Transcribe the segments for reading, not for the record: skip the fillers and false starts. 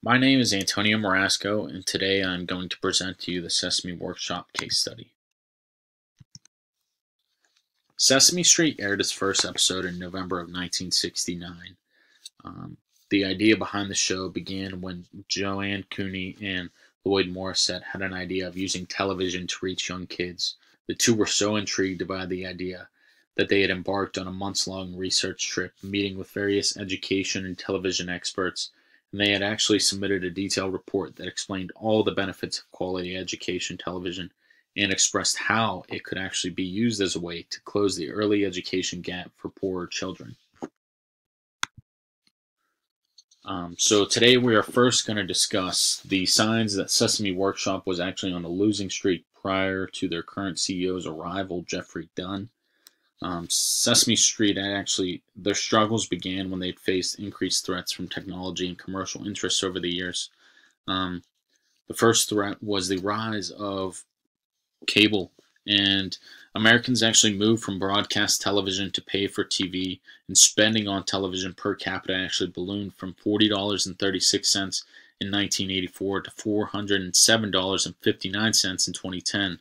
My name is Antonio Marasco, and today I'm going to present to you the Sesame Workshop case study. Sesame Street aired its first episode in November of 1969. The idea behind the show began when Joanne Cooney and Lloyd Morissette had an idea of using television to reach young kids. The two were so intrigued by the idea that they had embarked on a months-long research trip, meeting with various education and television experts, and they had actually submitted a detailed report that explained all the benefits of quality education television and expressed how it could actually be used as a way to close the early education gap for poorer children. So today we are first going to discuss the signs that Sesame Workshop was actually on a losing streak prior to their current CEO's arrival, Jeffrey Dunn. Sesame Street their struggles began when they faced increased threats from technology and commercial interests over the years. The first threat was the rise of cable, and Americans actually moved from broadcast television to pay for TV, and spending on television per capita actually ballooned from $40.36 in 1984 to $407.59 in 2010.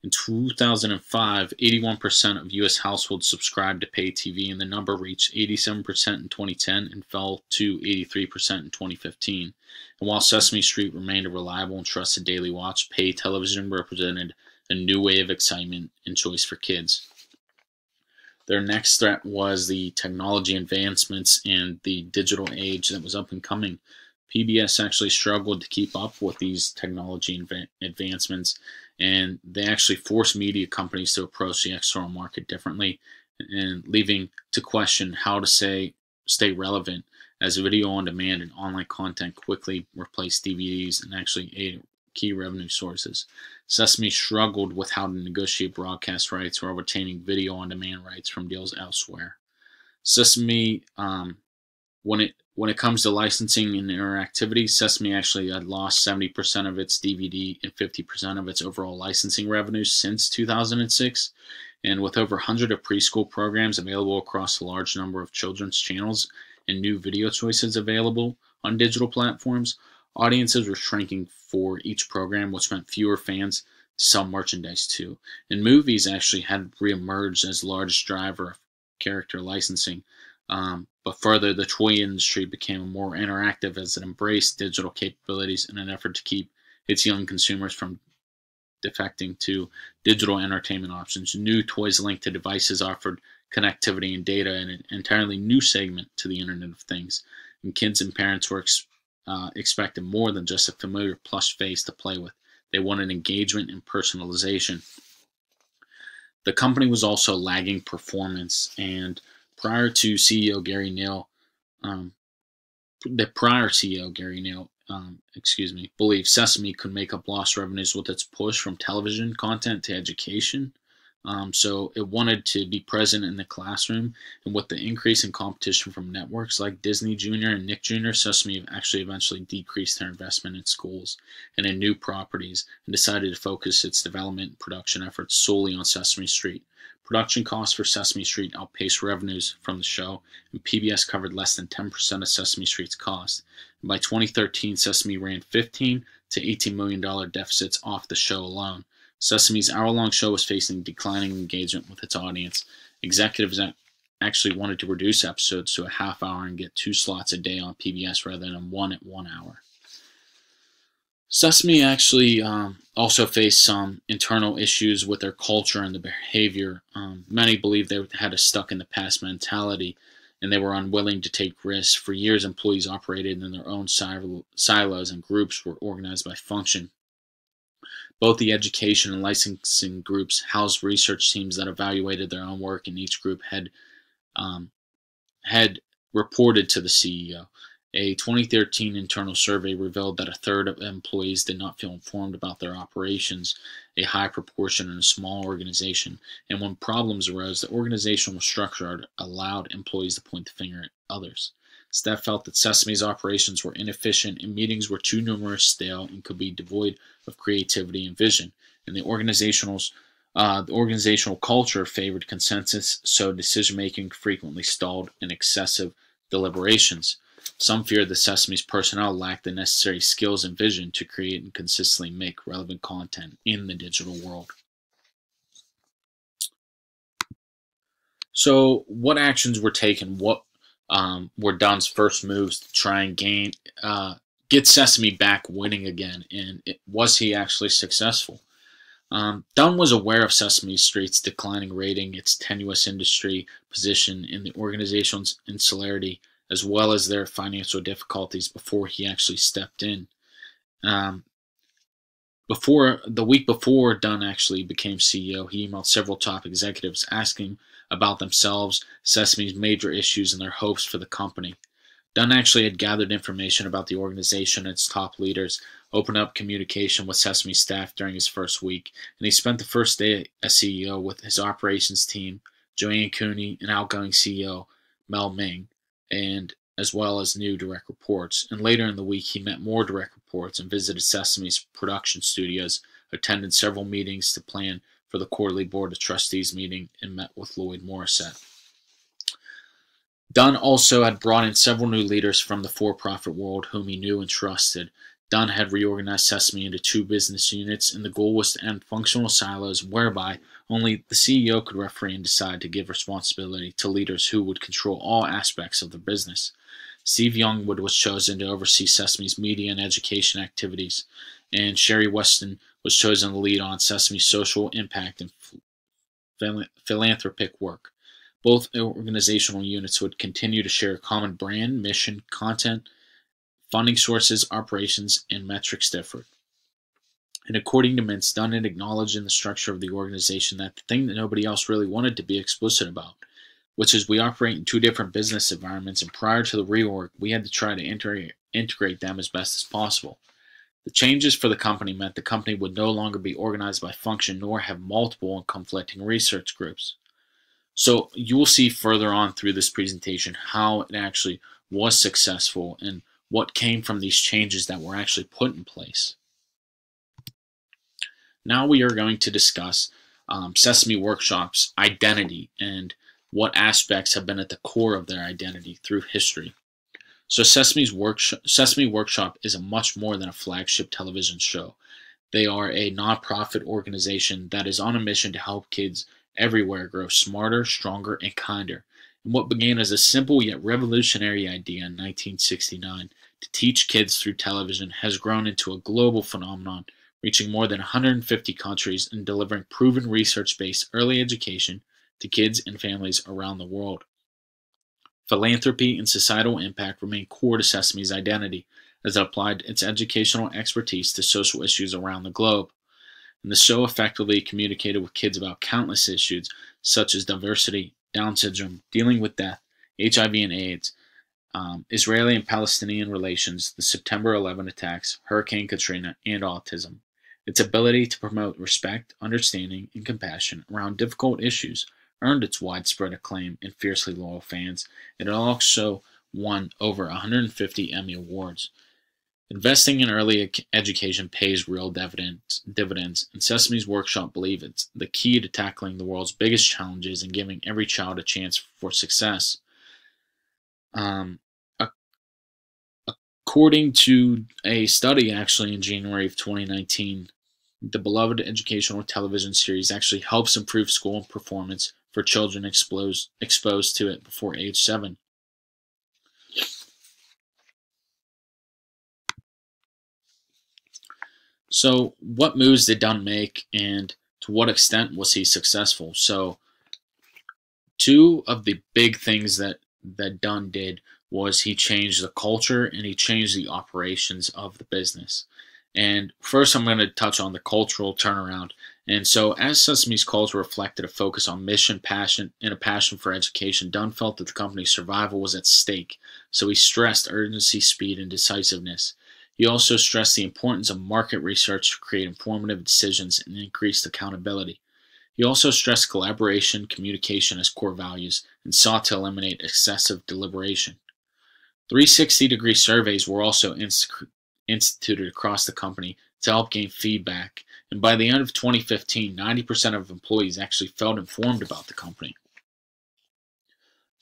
In 2005, 81% of U.S. households subscribed to pay TV, and the number reached 87% in 2010 and fell to 83% in 2015. And while Sesame Street remained a reliable and trusted daily watch, pay television represented a new way of excitement and choice for kids. Their next threat was the technology advancements and the digital age that was up and coming. PBS actually struggled to keep up with these technology advancements, and they actually forced media companies to approach the external market differently, and leaving to question how to stay relevant, as video on demand and online content quickly replaced DVDs and actually ate key revenue sources. Sesame struggled with how to negotiate broadcast rights while retaining video on demand rights from deals elsewhere. Sesame, when it comes to licensing and interactivity, Sesame actually had lost 70% of its DVD and 50% of its overall licensing revenues since 2006. And with over 100 of preschool programs available across a large number of children's channels and new video choices available on digital platforms, audiences were shrinking for each program, which meant fewer fans to sell merchandise to. And movies actually had reemerged as the largest driver of character licensing. But further, the toy industry became more interactive as it embraced digital capabilities in an effort to keep its young consumers from defecting to digital entertainment options. New toys linked to devices offered connectivity and data in an entirely new segment to the Internet of Things. And kids and parents were expected more than just a familiar plush face to play with. They wanted engagement and personalization. The company was also lagging performance, and prior to CEO Gary Neal, believed Sesame could make up lost revenues with its push from television content to education. So it wanted to be present in the classroom, and with the increase in competition from networks like Disney Junior and Nick Jr., Sesame actually eventually decreased their investment in schools and in new properties and decided to focus its development and production efforts solely on Sesame Street. Production costs for Sesame Street outpaced revenues from the show, and PBS covered less than 10% of Sesame Street's cost. And by 2013, Sesame ran $15 to $18 million deficits off the show alone. Sesame's hour-long show was facing declining engagement with its audience. Executives actually wanted to reduce episodes to a half hour and get 2 slots a day on PBS rather than one at 1 hour. Sesame actually also faced some internal issues with their culture and the behavior. Many believe they had a stuck-in-the-past mentality, and they were unwilling to take risks. For years, employees operated in their own silos, and groups were organized by function. Both the education and licensing groups housed research teams that evaluated their own work, and each group had reported to the CEO. A 2013 internal survey revealed that a third of employees did not feel informed about their operations, a high proportion in a small organization, and when problems arose, the organizational structure allowed employees to point the finger at others. Staff felt that Sesame's operations were inefficient and meetings were too numerous, stale, and could be devoid of creativity and vision. And the organizational culture favored consensus, so decision-making frequently stalled in excessive deliberations. Some feared that Sesame's personnel lacked the necessary skills and vision to create and consistently make relevant content in the digital world. So, what actions were taken? What were Dunn's first moves to try and get Sesame back winning again? And was he actually successful? Dunn was aware of Sesame Street's declining rating, its tenuous industry position, and the organization's insularity, as well as their financial difficulties before he actually stepped in. Um, the week before Dunn actually became CEO, he emailed several top executives asking about themselves, Sesame's major issues, and their hopes for the company. Dunn actually had gathered information about the organization and its top leaders, opened up communication with Sesame staff during his first week, and he spent the first day as CEO with his operations team, Joanne Cooney, and outgoing CEO Mel Ming, and as well as new direct reports. And later in the week, he met more direct reports and visited Sesame's production studios, attended several meetings to plan for the quarterly Board of Trustees meeting, and met with Lloyd Morissette. Dunn also had brought in several new leaders from the for-profit world whom he knew and trusted. Dunn had reorganized Sesame into 2 business units, and the goal was to end functional silos whereby only the CEO could referee and decide to give responsibility to leaders who would control all aspects of the business. Steve Youngwood was chosen to oversee Sesame's media and education activities, and Sherry Weston was chosen to lead on Sesame's social impact and philanthropic work. Both organizational units would continue to share a common brand, mission, content, funding sources, operations, and metrics differed. And according to Mintz, Dunn had acknowledged in the structure of the organization that the thing that nobody else really wanted to be explicit about, which is we operate in 2 different business environments, and prior to the reorg, we had to try to integrate them as best as possible. The changes for the company meant the company would no longer be organized by function nor have multiple and conflicting research groups. So you will see further on through this presentation how it actually was successful and what came from these changes that were actually put in place. Now we are going to discuss Sesame Workshop's identity and what aspects have been at the core of their identity through history. So Sesame Workshop is a much more than a flagship television show. They are a nonprofit organization that is on a mission to help kids everywhere grow smarter, stronger, and kinder. And what began as a simple yet revolutionary idea in 1969 to teach kids through television has grown into a global phenomenon, reaching more than 150 countries and delivering proven research-based early education to kids and families around the world. Philanthropy and societal impact remain core to Sesame's identity, as it applied its educational expertise to social issues around the globe. And the show effectively communicated with kids about countless issues such as diversity, Down syndrome, dealing with death, HIV and AIDS, Israeli and Palestinian relations, the September 11 attacks, Hurricane Katrina, and autism. Its ability to promote respect, understanding, and compassion around difficult issues earned its widespread acclaim and fiercely loyal fans. It also won over 150 Emmy Awards. Investing in early education pays real dividends, and Sesame's Workshop believe it's the key to tackling the world's biggest challenges and giving every child a chance for success. According to a study actually in January of 2019, the beloved educational television series actually helps improve school performance for children exposed to it before age 7. So what moves did Dunn make, and to what extent was he successful? So 2 of the big things that Dunn did was he changed the culture and he changed the operations of the business. And first I'm going to touch on the cultural turnaround. And so as Sesame's culture reflected a focus on mission, passion, and a passion for education, Dunn felt that the company's survival was at stake. So he stressed urgency, speed, and decisiveness. He also stressed the importance of market research to create informative decisions and increased accountability. He also stressed collaboration, communication as core values, and sought to eliminate excessive deliberation. 360-degree surveys were also instituted across the company to help gain feedback, and by the end of 2015, 90% of employees actually felt informed about the company.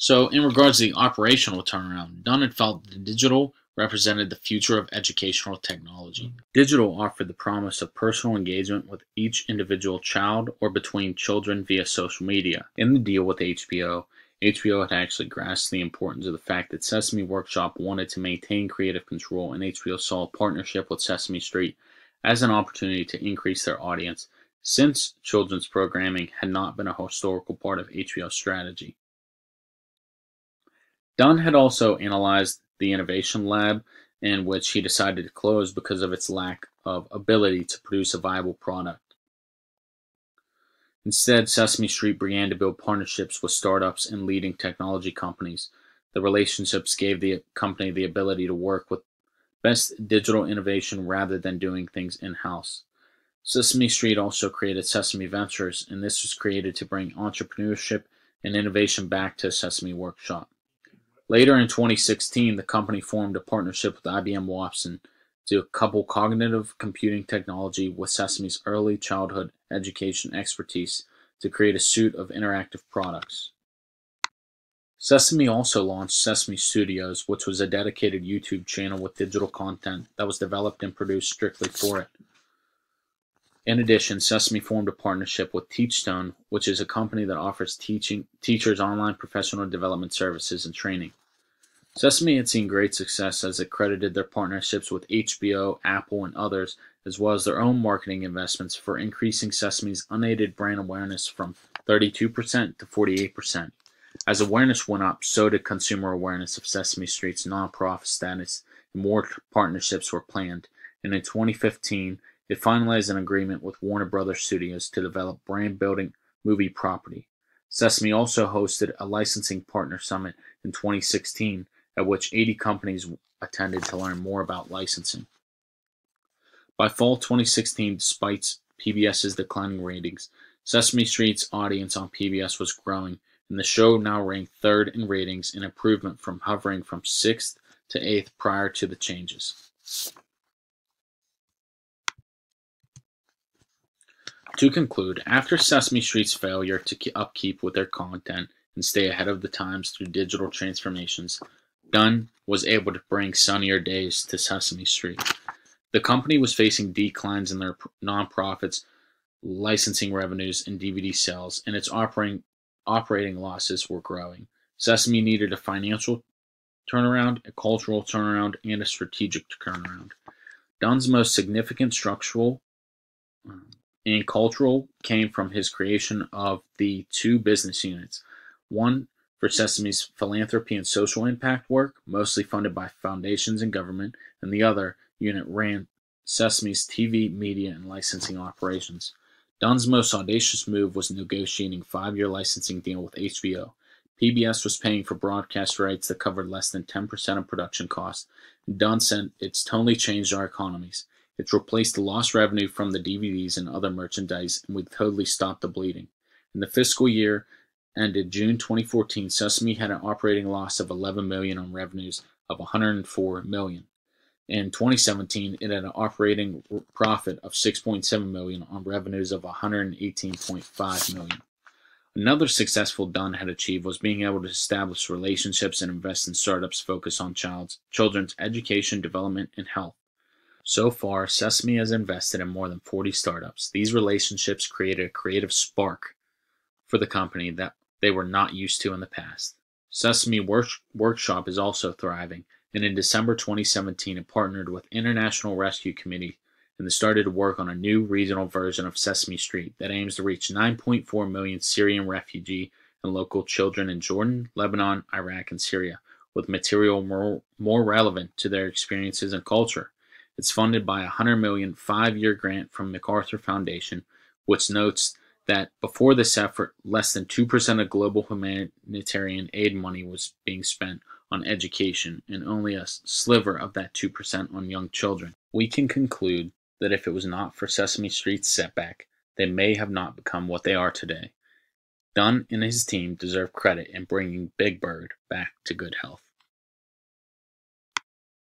So, in regards to the operational turnaround, Dunn had felt that digital represented the future of educational technology. Digital offered the promise of personal engagement with each individual child or between children via social media. In the deal with HBO had actually grasped the importance of the fact that Sesame Workshop wanted to maintain creative control, and HBO saw a partnership with Sesame Street as an opportunity to increase their audience, since children's programming had not been a historical part of HBO's strategy. Dunn had also analyzed the innovation lab, in which he decided to close because of its lack of ability to produce a viable product. Instead, Sesame Street began to build partnerships with startups and leading technology companies. The relationships gave the company the ability to work with best digital innovation rather than doing things in-house. Sesame Street also created Sesame Ventures, and this was created to bring entrepreneurship and innovation back to Sesame Workshop. Later in 2016, the company formed a partnership with IBM Watson to couple cognitive computing technology with Sesame's early childhood education expertise to create a suite of interactive products. Sesame also launched Sesame Studios, which was a dedicated YouTube channel with digital content that was developed and produced strictly for it. In addition, Sesame formed a partnership with Teachstone, which is a company that offers teachers online professional development services and training. Sesame had seen great success as it credited their partnerships with HBO, Apple, and others, as well as their own marketing investments for increasing Sesame's unaided brand awareness from 32% to 48%. As awareness went up, so did consumer awareness of Sesame Street's nonprofit status, and more partnerships were planned. And in 2015, it finalized an agreement with Warner Brothers Studios to develop brand-building movie property. Sesame also hosted a licensing partner summit in 2016, at which 80 companies attended to learn more about licensing. By fall 2016, despite PBS's declining ratings, Sesame Street's audience on PBS was growing, and the show now ranked third in ratings, an improvement from hovering from 6th to 8th prior to the changes. To conclude, after Sesame Street's failure to upkeep with their content and stay ahead of the times through digital transformations, Dunn was able to bring sunnier days to Sesame Street. The company was facing declines in their nonprofits, licensing revenues, and DVD sales, and its operating losses were growing. Sesame needed a financial turnaround, a cultural turnaround, and a strategic turnaround. Dunn's most significant structural and cultural came from his creation of the two business units, one for Sesame's philanthropy and social impact work, mostly funded by foundations and government, and the other unit ran Sesame's TV, media, and licensing operations. Dunn's most audacious move was negotiating a 5-year licensing deal with HBO. PBS was paying for broadcast rights that covered less than 10% of production costs, and Dunn said it's totally changed our economies. It's replaced the lost revenue from the DVDs and other merchandise, and we've totally stopped the bleeding. In the fiscal year ended June 2014, Sesame had an operating loss of $11 million on revenues of $104 million. In 2017, it had an operating profit of $6.7 million on revenues of $118.5 million. Another successful Dunn had achieved was being able to establish relationships and invest in startups focused on children's education, development, and health. So far, Sesame has invested in more than 40 startups. These relationships created a creative spark for the company that they were not used to in the past. Sesame Workshop is also thriving, and in December 2017 it partnered with International Rescue Committee and started to work on a new regional version of Sesame Street that aims to reach 9.4 million Syrian refugee and local children in Jordan, Lebanon, Iraq, and Syria, with material more relevant to their experiences and culture. It's funded by a $100 million 5-year grant from MacArthur Foundation, which notes that before this effort, less than 2% of global humanitarian aid money was being spent on education, and only a sliver of that 2% on young children. We can conclude that if it was not for Sesame Street's setback, they may have not become what they are today. Dunn and his team deserve credit in bringing Big Bird back to good health.